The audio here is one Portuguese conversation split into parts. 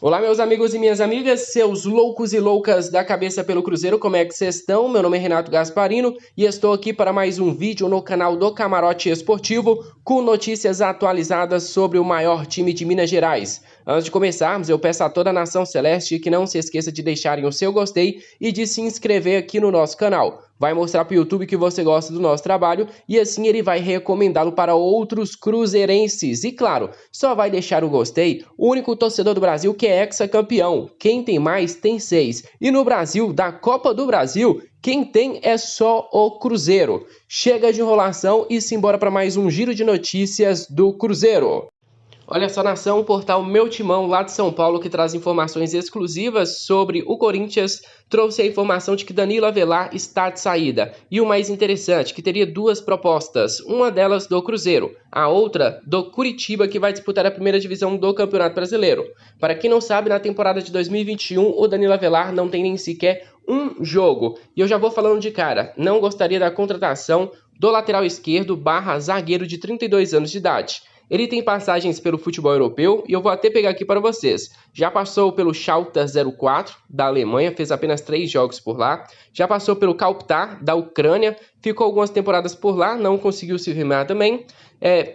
Olá, meus amigos e minhas amigas, seus loucos e loucas da cabeça pelo Cruzeiro, como é que vocês estão? Meu nome é Renato Gasparino e estou aqui para mais um vídeo no canal do Camarote Esportivo com notícias atualizadas sobre o maior time de Minas Gerais. Antes de começarmos, eu peço a toda a nação celeste que não se esqueça de deixarem o seu gostei e de se inscrever aqui no nosso canal. Vai mostrar para o YouTube que você gosta do nosso trabalho e assim ele vai recomendá-lo para outros cruzeirenses. E claro, só vai deixar o gostei o único torcedor do Brasil que é hexacampeão. Quem tem mais tem 6. E no Brasil, da Copa do Brasil, quem tem é só o Cruzeiro. Chega de enrolação e simbora para mais um giro de notícias do Cruzeiro. Olha só, nação, o portal Meu Timão, lá de São Paulo, que traz informações exclusivas sobre o Corinthians, trouxe a informação de que Danilo Avelar está de saída. E o mais interessante, que teria duas propostas, uma delas do Cruzeiro, a outra do Curitiba, que vai disputar a primeira divisão do Campeonato Brasileiro. Para quem não sabe, na temporada de 2021, o Danilo Avelar não tem nem sequer um jogo. E eu já vou falando de cara, não gostaria da contratação do lateral esquerdo / zagueiro de 32 anos de idade. Ele tem passagens pelo futebol europeu e eu vou até pegar aqui para vocês. Já passou pelo Schalke 04 da Alemanha, fez apenas 3 jogos por lá. Já passou pelo Shakhtar da Ucrânia, ficou algumas temporadas por lá, não conseguiu se firmar também.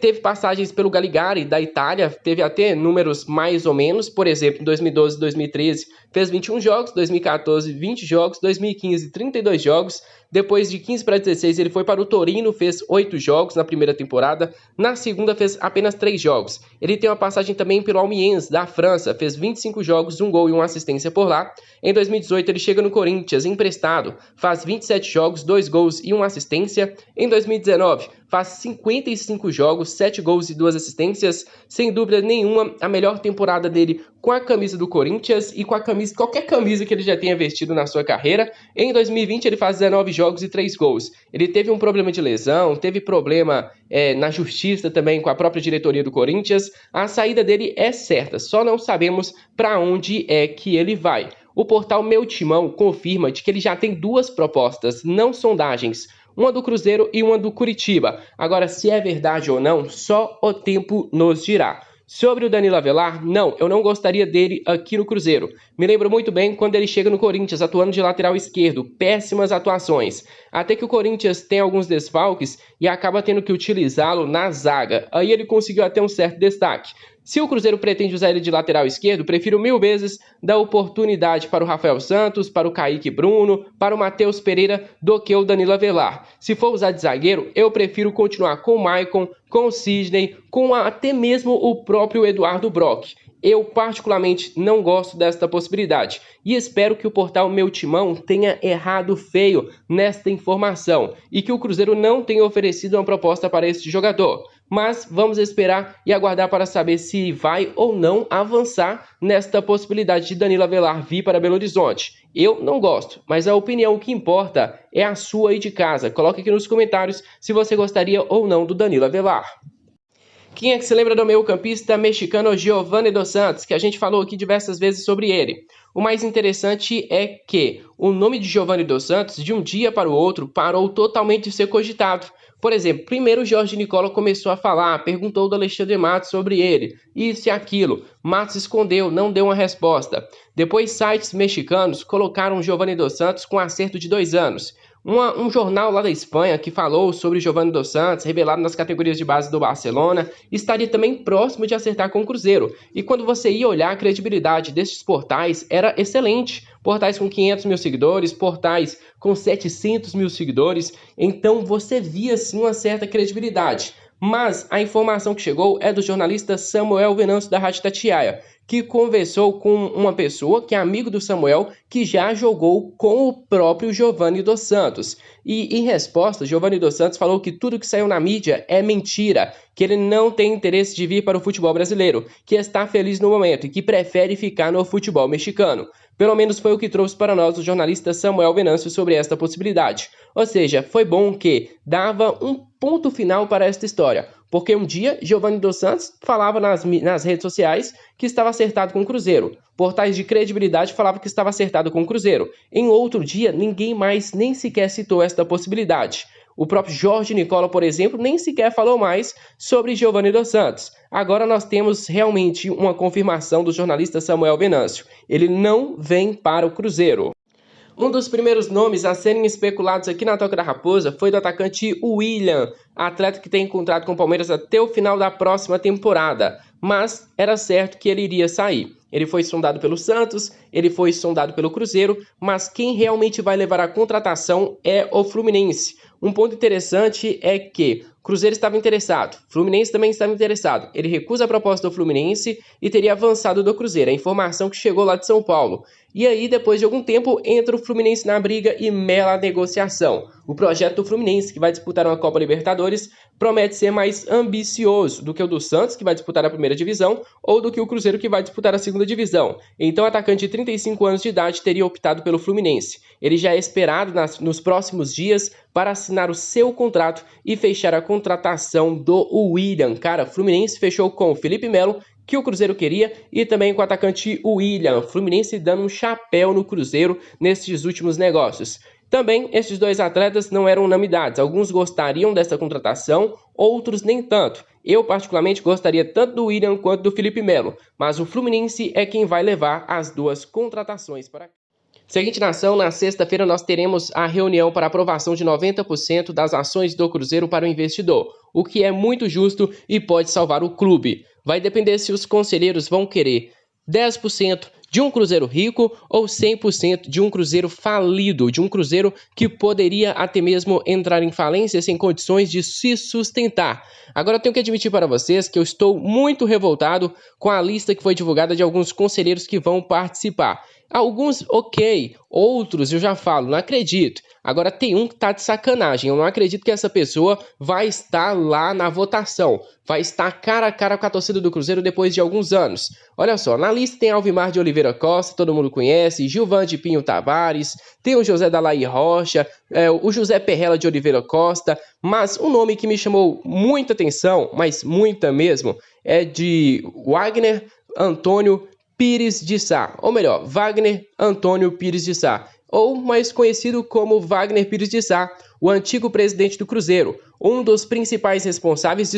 Teve passagens pelo Cagliari da Itália, teve até números mais ou menos. Por exemplo, em 2012 e 2013 fez 21 jogos, 2014 20 jogos, 2015 32 jogos. Depois de 15 para 16 ele foi para o Torino, fez 8 jogos na primeira temporada. Na segunda fez apenas 3 jogos. Ele tem uma passagem também pelo Amiens da França, fez 25 jogos, 1 gol e 1 assistência por lá. Em 2018 ele chega no Corinthians emprestado, faz 27 jogos, 2 gols e 1 assistência. Em 2019 faz 55 jogos, 7 gols e 2 assistências. Sem dúvida nenhuma, a melhor temporada dele com a camisa do Corinthians e com a camisa, qualquer camisa que ele já tenha vestido na sua carreira. Em 2020 ele faz 19 jogos e 3 gols. Ele teve um problema de lesão, teve problema na justiça também com a própria diretoria do Corinthians. A saída dele é certa, só não sabemos para onde é que ele vai. O portal Meu Timão confirma de que ele já tem 2 propostas, não sondagens. Uma do Cruzeiro e uma do Curitiba. Agora, se é verdade ou não, só o tempo nos dirá. Sobre o Danilo Avelar, não, eu não gostaria dele aqui no Cruzeiro. Me lembro muito bem quando ele chega no Corinthians, atuando de lateral esquerdo. Péssimas atuações. Até que o Corinthians tem alguns desfalques e acaba tendo que utilizá-lo na zaga. Aí ele conseguiu até um certo destaque. Se o Cruzeiro pretende usar ele de lateral esquerdo, prefiro 1000 vezes dar oportunidade para o Rafael Santos, para o Kaique Bruno, para o Matheus Pereira do que o Danilo Avelar. Se for usar de zagueiro, eu prefiro continuar com o Maicon, com o Sidney, com até mesmo o próprio Eduardo Brock. Eu particularmente não gosto desta possibilidade e espero que o portal Meu Timão tenha errado feio nesta informação e que o Cruzeiro não tenha oferecido uma proposta para este jogador. Mas vamos esperar e aguardar para saber se vai ou não avançar nesta possibilidade de Danilo Avelar vir para Belo Horizonte. Eu não gosto, mas a opinião que importa é a sua aí de casa. Coloque aqui nos comentários se você gostaria ou não do Danilo Avelar. Quem é que se lembra do meio-campista mexicano Giovanni Dos Santos, que a gente falou aqui diversas vezes sobre ele? O mais interessante é que o nome de Giovanni Dos Santos, de um dia para o outro, parou totalmente de ser cogitado. Por exemplo, primeiro o Jorge Nicola começou a falar, perguntou do Alexandre Matos sobre ele, isso e aquilo. Matos escondeu, não deu uma resposta. Depois sites mexicanos colocaram Giovanni Dos Santos com acerto de 2 anos. Um jornal lá da Espanha que falou sobre Giovanni Dos Santos, revelado nas categorias de base do Barcelona, estaria também próximo de acertar com o Cruzeiro. E quando você ia olhar, a credibilidade destes portais era excelente. Portais com 500 mil seguidores, portais com 700 mil seguidores. Então você via sim uma certa credibilidade. Mas a informação que chegou é do jornalista Samuel Venâncio da Rádio Itatiaia, que conversou com uma pessoa que é amigo do Samuel, que já jogou com o próprio Giovanni Dos Santos. E em resposta, Giovanni Dos Santos falou que tudo que saiu na mídia é mentira, que ele não tem interesse de vir para o futebol brasileiro, que está feliz no momento e que prefere ficar no futebol mexicano. Pelo menos foi o que trouxe para nós o jornalista Samuel Venâncio sobre esta possibilidade. Ou seja, foi bom que dava um ponto final para esta história, porque um dia Giovanni Dos Santos falava nas redes sociais que estava acertado com o Cruzeiro. Portais de credibilidade falavam que estava acertado com o Cruzeiro. Em outro dia, ninguém mais nem sequer citou esta possibilidade. O próprio Jorge Nicola, por exemplo, nem sequer falou mais sobre Giovanni dos Santos. Agora nós temos realmente uma confirmação do jornalista Samuel Venâncio. Ele não vem para o Cruzeiro. Um dos primeiros nomes a serem especulados aqui na Toca da Raposa foi do atacante William, atleta que tem contrato com o Palmeiras até o final da próxima temporada, mas era certo que ele iria sair. Ele foi sondado pelo Santos, ele foi sondado pelo Cruzeiro, mas quem realmente vai levar a contratação é o Fluminense. Um ponto interessante é que o Cruzeiro estava interessado, o Fluminense também estava interessado. Ele recusa a proposta do Fluminense e teria avançado do Cruzeiro, a informação que chegou lá de São Paulo. E aí, depois de algum tempo, entra o Fluminense na briga e mela a negociação. O projeto do Fluminense, que vai disputar uma Copa Libertadores, promete ser mais ambicioso do que o do Santos, que vai disputar a primeira divisão, ou do que o Cruzeiro, que vai disputar a segunda divisão. Então, o atacante de 35 anos de idade teria optado pelo Fluminense. Ele já é esperado nos próximos dias para assinar o seu contrato e fechar a contratação do William. Cara, o Fluminense fechou com o Felipe Melo, que o Cruzeiro queria, e também com o atacante William. Fluminense dando um chapéu no Cruzeiro nesses últimos negócios. Também, esses dois atletas não eram unanimidades. Alguns gostariam dessa contratação, outros nem tanto. Eu, particularmente, gostaria tanto do William quanto do Felipe Melo, mas o Fluminense é quem vai levar as duas contratações para cá. Seguinte, nação, na sexta-feira nós teremos a reunião para aprovação de 90% das ações do Cruzeiro para o investidor, o que é muito justo e pode salvar o clube. Vai depender se os conselheiros vão querer 10% de um Cruzeiro rico ou 100% de um Cruzeiro falido, de um Cruzeiro que poderia até mesmo entrar em falência sem condições de se sustentar. Agora eu tenho que admitir para vocês que eu estou muito revoltado com a lista que foi divulgada de alguns conselheiros que vão participar. Alguns, ok, outros eu já falo, não acredito. Agora tem um que tá de sacanagem, eu não acredito que essa pessoa vai estar lá na votação, vai estar cara a cara com a torcida do Cruzeiro depois de alguns anos. Olha só, na lista tem Alvimar de Oliveira Costa, todo mundo conhece, Gilvan de Pinho Tavares, tem o José Dalai Rocha, o José Perrella de Oliveira Costa, mas um nome que me chamou muita atenção, mas muita mesmo, é de Wagner Antônio Pires de Sá, ou melhor, Wagner Antônio Pires de Sá, ou mais conhecido como Wagner Pires de Sá, o antigo presidente do Cruzeiro, um dos principais responsáveis,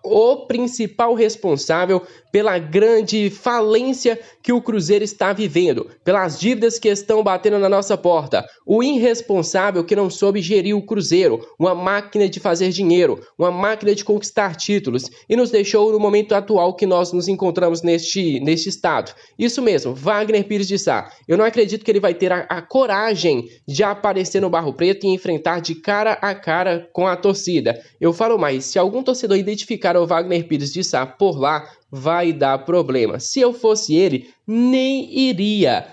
o principal responsável pela grande falência que o Cruzeiro está vivendo, pelas dívidas que estão batendo na nossa porta, o irresponsável que não soube gerir o Cruzeiro, uma máquina de fazer dinheiro, uma máquina de conquistar títulos, e nos deixou no momento atual que nós nos encontramos neste estado. Isso mesmo, Wagner Pires de Sá. Eu não acredito que ele vai ter a coragem de aparecer no Barro Preto e enfrentar de cara a cara com a torcida. Eu falo mais, se algum torcedor identificar o Wagner Pires de Sá por lá, vai dar problema. Se eu fosse ele, nem iria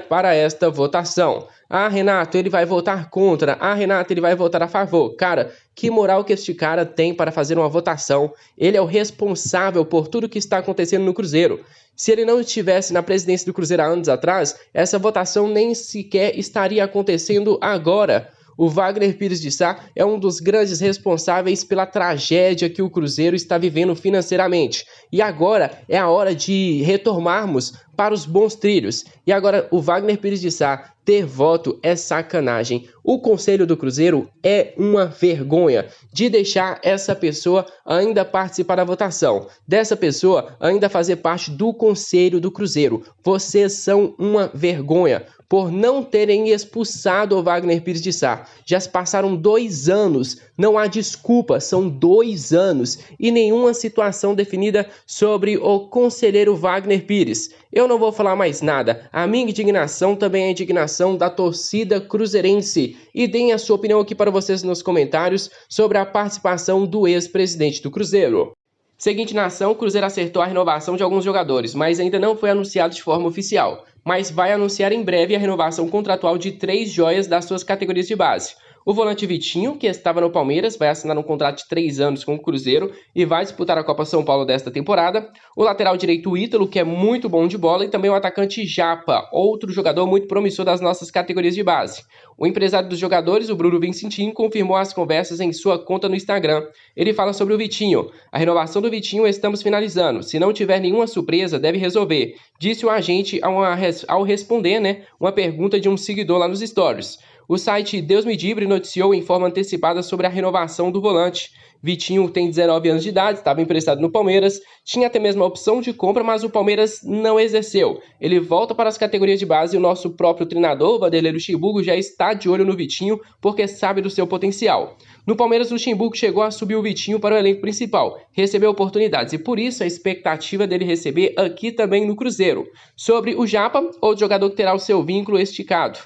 para esta votação. Ah, Renato, ele vai votar contra. Ah, Renato, ele vai votar a favor. Cara, que moral que este cara tem para fazer uma votação? Ele é o responsável por tudo que está acontecendo no Cruzeiro. Se ele não estivesse na presidência do Cruzeiro há anos atrás, essa votação nem sequer estaria acontecendo agora. O Wagner Pires de Sá é um dos grandes responsáveis pela tragédia que o Cruzeiro está vivendo financeiramente. E agora é a hora de retomarmos para os bons trilhos. E agora o Wagner Pires de Sá ter voto é sacanagem. O Conselho do Cruzeiro é uma vergonha de deixar essa pessoa ainda participar da votação, dessa pessoa ainda fazer parte do Conselho do Cruzeiro. Vocês são uma vergonha por não terem expulsado o Wagner Pires de Sá. Já se passaram 2 anos, não há desculpa, são 2 anos e nenhuma situação definida sobre o conselheiro Wagner Pires. Eu não vou falar mais nada, a minha indignação também é a indignação da torcida cruzeirense. E deem a sua opinião aqui para vocês nos comentários sobre a participação do ex-presidente do Cruzeiro. Seguinte, nação, o Cruzeiro acertou a renovação de alguns jogadores, mas ainda não foi anunciado de forma oficial. Mas vai anunciar em breve a renovação contratual de 3 joias das suas categorias de base. O volante Vitinho, que estava no Palmeiras, vai assinar um contrato de 3 anos com o Cruzeiro e vai disputar a Copa São Paulo desta temporada. O lateral direito Ítalo, que é muito bom de bola, e também o atacante Japa, outro jogador muito promissor das nossas categorias de base. O empresário dos jogadores, o Bruno Vincentim, confirmou as conversas em sua conta no Instagram. Ele fala sobre o Vitinho. A renovação do Vitinho estamos finalizando. Se não tiver nenhuma surpresa, deve resolver, disse o agente ao responder, uma pergunta de um seguidor lá nos stories. O site Deus Me Livre noticiou em forma antecipada sobre a renovação do volante. Vitinho tem 19 anos de idade, estava emprestado no Palmeiras, tinha até mesmo a opção de compra, mas o Palmeiras não exerceu. Ele volta para as categorias de base e o nosso próprio treinador, Vanderlei Luxemburgo, já está de olho no Vitinho porque sabe do seu potencial. No Palmeiras, Luxemburgo chegou a subir o Vitinho para o elenco principal, recebeu oportunidades e por isso a expectativa dele receber aqui também no Cruzeiro. Sobre o Japa, outro jogador que terá o seu vínculo esticado.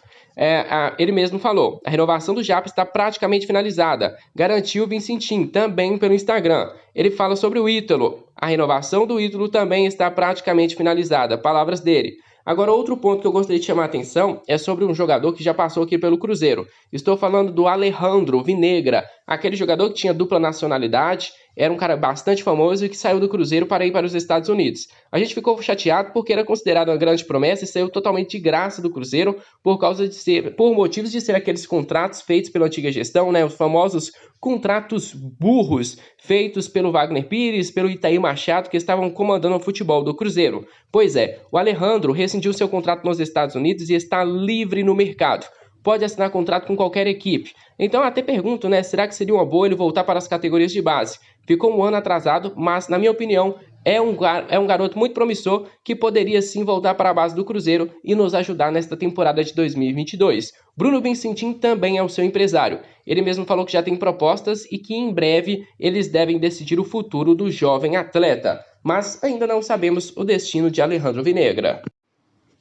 Ele mesmo falou, a renovação do Japa está praticamente finalizada, garantiu o Vicentim também pelo Instagram. Ele fala sobre o Ítalo, a renovação do Ítalo também está praticamente finalizada, palavras dele. Agora, outro ponto que eu gostaria de chamar a atenção é sobre um jogador que já passou aqui pelo Cruzeiro. Estou falando do Alejandro Vinegra, aquele jogador que tinha dupla nacionalidade, era um cara bastante famoso e que saiu do Cruzeiro para ir para os Estados Unidos. A gente ficou chateado porque era considerado uma grande promessa e saiu totalmente de graça do Cruzeiro por motivos de ser aqueles contratos feitos pela antiga gestão, né? Os famosos contratos burros feitos pelo Wagner Pires, pelo Itair Machado, que estavam comandando o futebol do Cruzeiro. Pois é, o Alejandro rescindiu seu contrato nos Estados Unidos e está livre no mercado. Pode assinar contrato com qualquer equipe. Então eu até pergunto, né, será que seria uma boa ele voltar para as categorias de base? Ficou um ano atrasado, mas na minha opinião é um garoto muito promissor que poderia sim voltar para a base do Cruzeiro e nos ajudar nesta temporada de 2022. Bruno Vicentim também é o seu empresário. Ele mesmo falou que já tem propostas e que em breve eles devem decidir o futuro do jovem atleta. Mas ainda não sabemos o destino de Alejandro Vinegra.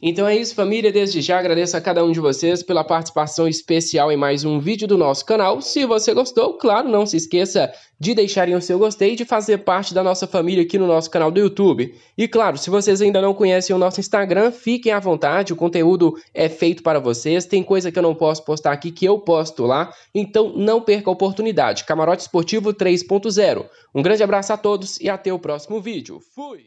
Então é isso, família. Desde já agradeço a cada um de vocês pela participação especial em mais um vídeo do nosso canal. Se você gostou, claro, não se esqueça de deixarem o seu gostei e de fazer parte da nossa família aqui no nosso canal do YouTube. E claro, se vocês ainda não conhecem o nosso Instagram, fiquem à vontade, o conteúdo é feito para vocês. Tem coisa que eu não posso postar aqui que eu posto lá, então não perca a oportunidade. Camarote Esportivo 3.0. Um grande abraço a todos e até o próximo vídeo. Fui!